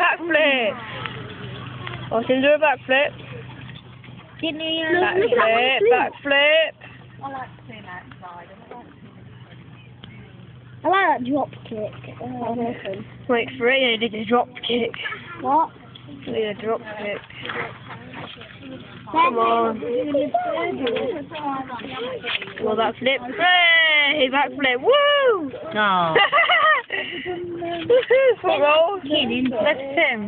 backflip. Watch him do a backflip. Backflip, backflip. I like seeing outside. I like that drop kick. Wait for it, he did a drop kick. What? He did a drop kick. Come on. Well, backflip. Hey, backflip. Woo! No. Front roll. Look at him.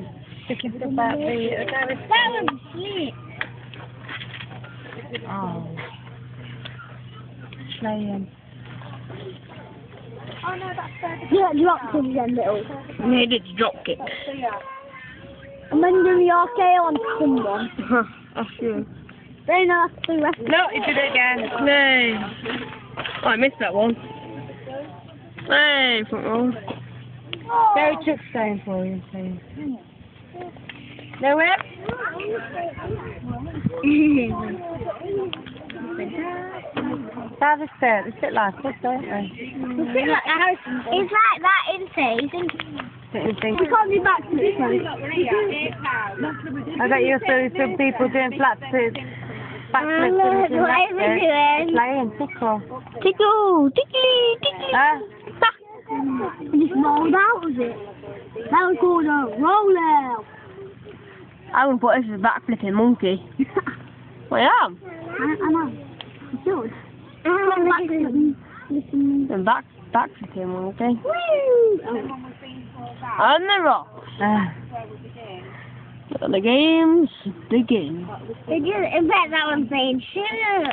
Thinking about the... That was sweet. Oh. Playing. Oh no, that's Yeah, drop kick then, little. And he did a drop kick. And then do the RKO on someone. That's you. Very nice to rest. No, he did it again. No. Oh, I missed that one. Hey, front roll. Very took staying for you, please. No whip. That's a bit. It's a bit like this, don't they? It's like that in phase. We can't be back to this one. I bet you'll see some people doing flat flips. Backflips and What are we doing? Playing tickle. Tickle, tickly, tickly. Just rolled out, was it? That was called a roll out. I wouldn't put this as a backflipping monkey. Well, I am. I know. You should. And backflipping monkey. Woo! On the rocks. The games begin. I bet that one's saying, shut up.